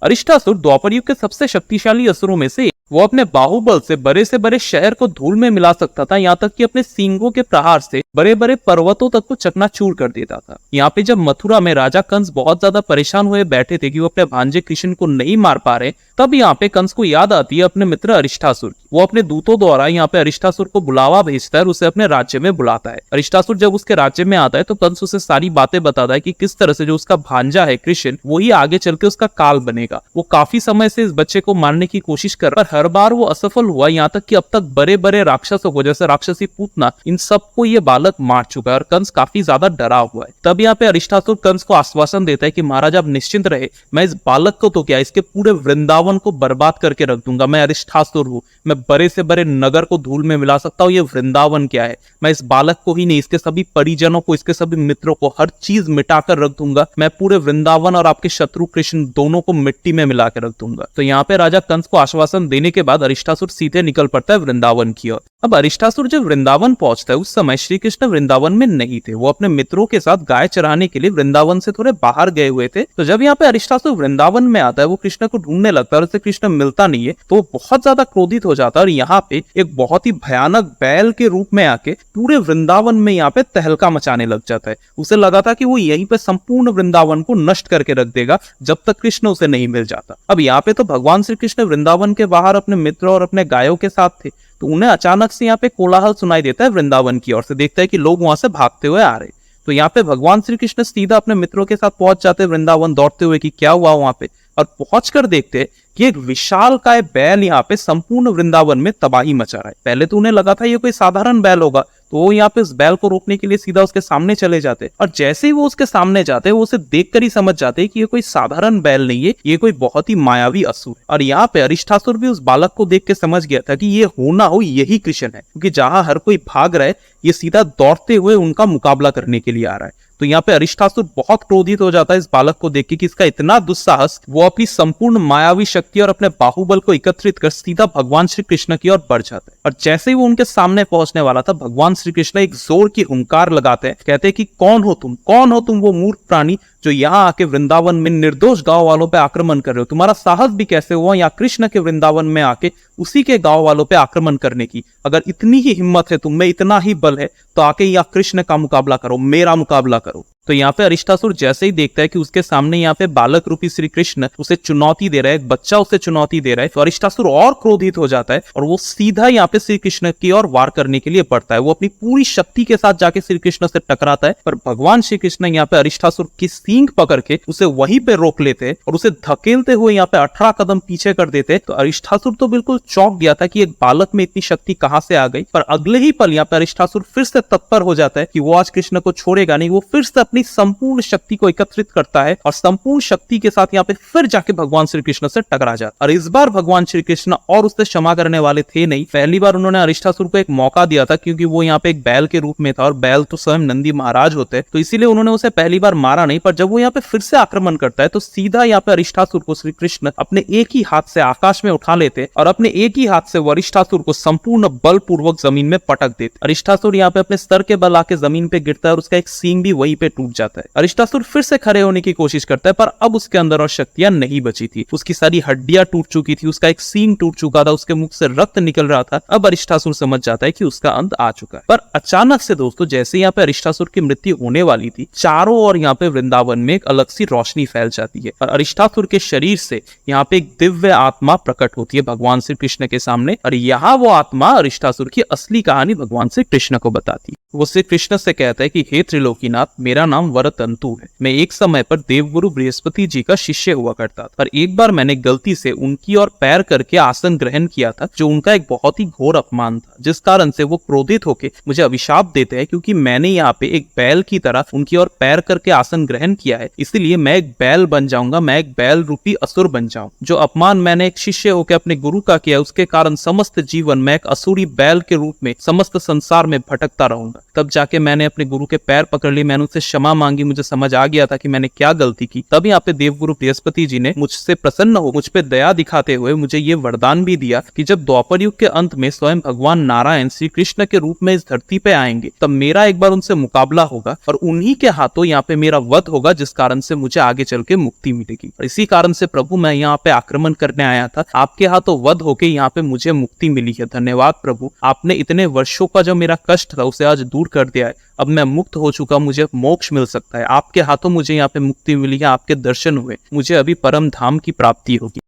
अरिष्टासुर द्वापर युग के सबसे शक्तिशाली असुरों में से एक। वो अपने बाहुबल से बड़े शहर को धूल में मिला सकता था, यहाँ तक कि अपने सींगों के प्रहार से बड़े बड़े पर्वतों तक को चकनाचूर कर देता था। यहाँ पे जब मथुरा में राजा कंस बहुत ज्यादा परेशान हुए बैठे थे कि वो अपने भांजे कृष्ण को नहीं मार पा रहे, तब यहाँ पे कंस को याद आती है अपने मित्र अरिष्टासुर की। वो अपने दूतों द्वारा यहाँ पे अरिष्टासुर को बुलावा भेजता है और उसे अपने राज्य में बुलाता है। अरिष्टासुर जब उसके राज्य में आता है तो कंस उसे सारी बातें बताता है कि किस तरह से जो उसका भांजा है कृष्ण, वही आगे चल के उसका काल बनेगा। वो काफी समय से इस बच्चे को मारने की कोशिश कर, पर हर बार वो असफल हुआ, यहाँ तक कि अब तक बड़े बड़े राक्षसों को, जैसे राक्षसी पूतना, इन सबको ये बालक मार चुका है और कंस काफी ज्यादा डरा हुआ है। तब यहाँ पे अरिष्टासुर कंस को आश्वासन देता है कि महाराज आप निश्चिंत रहे, मैं इस बालक को तो क्या, इसके पूरे वृंदावन को बर्बाद करके रख दूंगा। मैं अरिष्टासुर हूँ, मैं बड़े से बड़े नगर को धूल में मिला सकता हूँ। ये वृंदावन क्या है, मैं इस बालक को ही नहीं, इसके सभी परिजनों को, इसके सभी मित्रों को, हर चीज मिटाकर रख दूंगा। मैं पूरे वृंदावन और आपके शत्रु कृष्ण दोनों को मिट्टी में मिला के रख दूंगा। तो यहाँ पे राजा कंस को आश्वासन देने के बाद अरिष्टासुर सीधे निकल पड़ता है वृंदावन की ओर। अब अरिष्टासुर जब वृंदावन पहुंचता है, उस समय श्री कृष्ण वृंदावन में नहीं थे। वो अपने मित्रों के साथ गाय चराने के लिए वृंदावन से थोड़े बाहर गए हुए थे। तो जब यहाँ पे अरिष्टासुर वृंदावन में आता है, वो कृष्ण को ढूंढने लगता है और उसे कृष्ण मिलता नहीं है, तो वो बहुत ज्यादा क्रोधित हो जाता है और यहाँ पे एक बहुत ही भयानक बैल के रूप में आके पूरे वृंदावन में यहाँ पे तहलका मचाने लग जाता है। उसे लगा था कि वो यहीं पे संपूर्ण वृंदावन को नष्ट करके रख देगा जब तक कृष्ण उसे नहीं मिल जाता। अब यहाँ पे तो भगवान श्री कृष्ण वृंदावन के बाहर अपने मित्र और अपने गायों के साथ थे, तो उन्हें अचानक से यहाँ पे कोलाहल सुनाई देता है वृंदावन की ओर से। देखता है कि लोग वहां से भागते हुए आ रहे। तो यहाँ पे भगवान श्री कृष्ण सीधा अपने मित्रों के साथ पहुंच जाते हैं वृंदावन, दौड़ते हुए कि क्या हुआ वहां पे। और पहुंचकर देखते हैं कि एक विशालकाय बैल यहाँ पे संपूर्ण वृंदावन में तबाही मचा रहा है। पहले तो उन्हें लगा था ये कोई साधारण बैल होगा, तो वो यहाँ पे इस बैल को रोकने के लिए सीधा उसके सामने चले जाते, और जैसे ही वो उसके सामने जाते वो उसे देखकर ही समझ जाते कि ये कोई साधारण बैल नहीं है, ये कोई बहुत ही मायावी असुर है। और यहाँ पे अरिष्टासुर भी उस बालक को देख के समझ गया था कि ये होना हो यही कृष्ण है, क्योंकि जहां हर कोई भाग रहा है ये सीधा दौड़ते हुए उनका मुकाबला करने के लिए आ रहा है। तो यहाँ पे अरिष्टासुर बहुत क्रोधित हो जाता है इस बालक को देख के कि इसका इतना दुस्साहस। वो अपनी संपूर्ण मायावी शक्ति और अपने बाहुबल को एकत्रित कर सीधा भगवान श्री कृष्ण की ओर बढ़ जाता है। और जैसे ही वो उनके सामने पहुंचने वाला था, भगवान श्री कृष्ण एक जोर की हुंकार लगाते हैं, कहते हैं कि कौन हो तुम वो मूर्ख प्राणी जो यहाँ आके वृंदावन में निर्दोष गांव वालों पे आक्रमण कर रहे हो। तुम्हारा साहस भी कैसे हुआ यहाँ कृष्ण के वृंदावन में आके उसी के गांव वालों पे आक्रमण करने की? अगर इतनी ही हिम्मत है तुम में, इतना ही बल है, तो आके यहाँ कृष्ण का मुकाबला करो, मेरा मुकाबला करो। तो यहाँ पे अरिष्टासुर जैसे ही देखता है कि उसके सामने यहाँ पे बालक रूपी श्री कृष्ण उसे चुनौती दे रहा है, एक बच्चा उसे चुनौती दे रहा है, तो अरिष्टासुर और क्रोधित हो जाता है और वो सीधा यहाँ पे श्री कृष्ण की ओर वार करने के लिए बढ़ता है। वो अपनी पूरी शक्ति के साथ जाके श्री कृष्ण से टकराता है, पर भगवान श्री कृष्ण यहाँ पे अरिष्टासुर की सींग पकड़ के उसे वहीं पे रोक लेते और उसे धकेलते हुए यहाँ पे 18 कदम पीछे कर देते। तो अरिष्टासुर तो बिल्कुल चौंक गया था कि एक बालक में इतनी शक्ति कहां से आ गई, पर अगले ही पल यहाँ पे अरिष्टासुर फिर से तत्पर हो जाता है कि वो आज कृष्ण को छोड़ेगा नहीं। वो फिर से अपनी संपूर्ण शक्ति को एकत्रित करता है और संपूर्ण शक्ति के साथ यहाँ पे फिर जाके भगवान श्री कृष्ण से टकरा जाता। और इस बार भगवान श्री कृष्ण और उससे क्षमा करने वाले थे नहीं। पहली बार उन्होंने अरिष्टासुर को एक मौका दिया था, क्योंकि वो यहाँ पे एक बैल के रूप में था और बैल तो स्वयं नंदी महाराज होते, तो इसीलिए उन्होंने उसे पहली बार मारा नहीं। पर जब वो यहाँ पे फिर से आक्रमण करता है, तो सीधा यहाँ पे अरिष्टासुर को श्री कृष्ण अपने एक ही हाथ से आकाश में उठा लेते और अपने एक ही हाथ से वो अरिष्टासुर को संपूर्ण बलपूर्वक जमीन में पटक देते। अरिष्टासुर यहाँ पे अपने सर के बल आके जमीन पे गिरता है और उसका एक सींग भी वहीं पे टूट जाता है। अरिष्टासुर फिर से खड़े होने की कोशिश करता है, पर अब उसके अंदर और शक्तियां नहीं बची थी। उसकी सारी हड्डियां टूट चुकी थी, उसका एक सींग टूट चुका था, उसके मुख से रक्त निकल रहा था। अब अरिष्टासुर समझ जाता है कि उसका अंत आ चुका है। पर अचानक से दोस्तों, जैसे यहाँ पे अरिष्टासुर की मृत्यु होने वाली थी, चारों ओर यहाँ पे वृंदावन में एक अलग सी रोशनी फैल जाती है और अरिष्टासुर के शरीर से यहाँ पे एक दिव्य आत्मा प्रकट होती है भगवान श्री कृष्ण के सामने। और यहाँ वो आत्मा अरिष्टासुर की असली कहानी भगवान श्री कृष्ण को बताती है। वो श्री कृष्ण से कहता है कि हे त्रिलोकीनाथ, मेरा नाम वरतंतु है। मैं एक समय पर देवगुरु बृहस्पति जी का शिष्य हुआ करता था, पर एक बार मैंने गलती से उनकी ओर पैर करके आसन ग्रहण किया था, जो उनका एक बहुत ही घोर अपमान था, जिस कारण से वो क्रोधित होकर मुझे अभिशाप देते हैं, क्योंकि मैंने यहाँ पे एक बैल की तरह उनकी ओर पैर करके आसन ग्रहण किया है। इसलिए मैं एक बैल बन जाऊंगा, मैं एक बैल रूपी असुर बन जाऊं। जो अपमान मैंने एक शिष्य होकर अपने गुरु का किया, उसके कारण समस्त जीवन मैं एक असुरी बैल के रूप में समस्त संसार में भटकता रहूंगा। तब जाके मैंने अपने गुरु के पैर पकड़ लिए, मैंने उससे क्षमा मांगी, मुझे समझ आ गया था कि मैंने क्या गलती की, तब यहाँ पे देवगुरु बृहस्पति जी ने मुझसे प्रसन्न हो मुझ पे दया दिखाते हुए मुझे ये वरदान भी दिया कि जब द्वापर युग के अंत में स्वयं भगवान नारायण श्री कृष्ण के रूप में इस धरती पे आएंगे, तब मेरा एक बार उनसे मुकाबला होगा और उन्हीं के हाथों यहाँ पे मेरा वध होगा, जिस कारण से मुझे आगे चल के मुक्ति मिलेगी। और इसी कारण से प्रभु मैं यहाँ पे आक्रमण करने आया था, आपके हाथों वध होके यहाँ पे मुझे मुक्ति मिली है। धन्यवाद प्रभु, आपने इतने वर्षों का जो मेरा कष्ट था उसे आज दूर कर दिया है। अब मैं मुक्त हो चुका, मुझे मोक्ष मिल सकता है। आपके हाथों मुझे यहाँ पे मुक्ति मिली है, आपके दर्शन हुए, मुझे अभी परम धाम की प्राप्ति होगी।